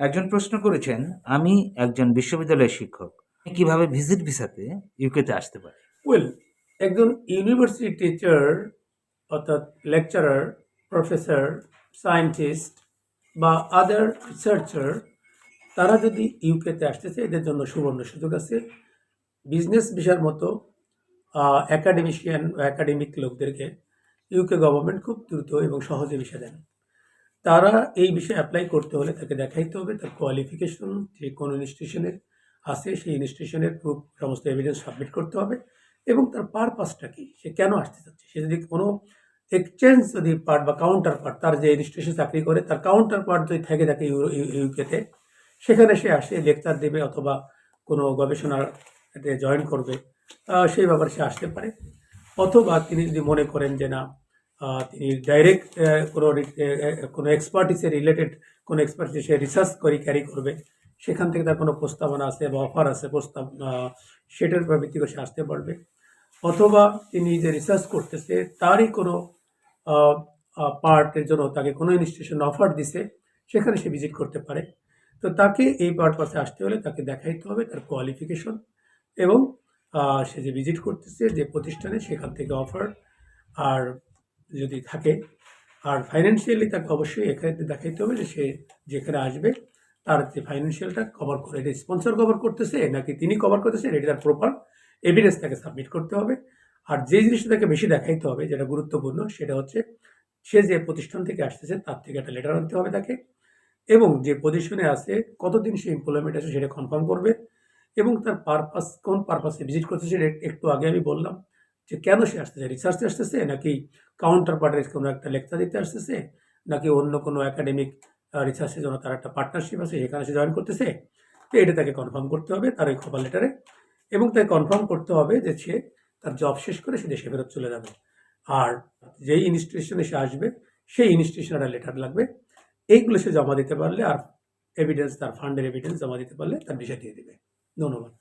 একজন প্রশ্ন করেছেন, আমি একজন বিশ্ববিদ্যালয়ের শিক্ষক। আমি কিভাবে ভিজিট ভিসাতে ইউকেতে আসতে পারি? ওয়েল, একজন ইউনিভার্সিটি টিচার অর্থাৎ লেকচারার, প্রফেসর, সায়েন্টিস্ট বা আদার রিসার্চার তারা যদি ইউকেতে আসতেছে এদের জন্য সুবর্ণ সুযোগ আছে। বিজনেস ভিসার মতো একাডেমিশিয়ান বা একাডেমিক লোকদেরকে ইউকে গভর্নমেন্ট খুব দ্রুত এবং সহজে ভিসা দেন। তারা এই বিষয়ে অ্যাপ্লাই করতে হলে তাকে দেখাইতে হবে তার কোয়ালিফিকেশন যে কোন ইনস্টিটিউশনে আছে সেই ইনস্টিটিউশনের প্রুফ সমস্ত এভিডেন্স সাবমিট করতে হবে এবং তার পারপাসটা কি, সে কেন আসতে চাচ্ছে। সে যদি কোনো এক্সচেঞ্জ যদি পার্ট বা কাউন্টার পার্ট তার যে ইনস্টিটিউশন চাকরি করে তার কাউন্টার পার্ট যদি থেকে থাকে ইউকেতে, সেখানে সে আসে লেকচার দেবে অথবা কোনো গবেষণাতে জয়েন করবে, সেই ব্যাপারে সে আসতে পারে। অথবা তিনি যদি মনে করেন যে না, তিনি ডাইরেক্ট কোনো এক্সপার্টিসে রিলেটেড কোনো এক্সপার্টিস সে রিসার্চ করে ক্যারি করবে, সেখান থেকে তার কোনো প্রস্তাবনা আছে বা অফার আছে প্রস্তাব, সেটার উপর ভিত্তি করে সে আসতে পারবে। অথবা তিনি যে রিসার্চ করতেছে তারই কোনো পার্টের জন্য তাকে কোনো ইনস্টিটিউশন অফার দিছে, সেখানে সে ভিজিট করতে পারে। তো তাকে এই পারপাসে আসতে হলে তাকে দেখাইতে হবে তার কোয়ালিফিকেশন এবং সে যে ভিজিট করতেছে যে প্রতিষ্ঠানে সেখান থেকে অফার আর যদি থাকে, আর ফাইন্যান্সিয়ালি তাকে অবশ্যই এখানে দেখাইতে হবে যে সে যেখানে আসবে তার যে ফাইন্যান্সিয়ালটা কভার করে, এটা স্পন্সর কভার করতেছে নাকি তিনি কভার করতেছেন, এটা তার প্রপার এভিডেন্স তাকে সাবমিট করতে হবে। আর যে জিনিসটা তাকে বেশি দেখাইতে হবে যেটা গুরুত্বপূর্ণ সেটা হচ্ছে সে যে প্রতিষ্ঠান থেকে আসতেছে তার থেকে একটা লেটার আনতে হবে তাকে, এবং যে পজিশনে আছে কতদিন সে এমপ্লয়মেন্ট আছে সেটা কনফার্ম করবে, এবং তার পারপাস কোন পারপাসে ভিজিট করতেছে সেটা একটু আগে আমি বললাম যে কেন সে আসতেছে, রিসার্চে আসতেছে নাকি কাউন্টার পার্টের কোনো একটা লেকচার দিতে আসতেছে নাকি অন্য কোনো একাডেমিক রিসার্চের জন্য তার একটা পার্টনারশিপ আছে সেখানে সে জয়েন করতেছে। তো এটা তাকে কনফার্ম করতে হবে তার ওই খবর লেটারে, এবং তাকে কনফার্ম করতে হবে যে সে তার জব শেষ করে সে দেশে ফেরত চলে যাবে। আর যেই ইনস্টিটিউশনে সে আসবে সেই ইনস্টিটিউশনের একটা লেটার লাগবে। এইগুলো সে জমা দিতে পারলে আর এভিডেন্স তার ফান্ডের এভিডেন্স জমা দিতে পারলে তার ভিসা দিয়ে দিবে। ধন্যবাদ।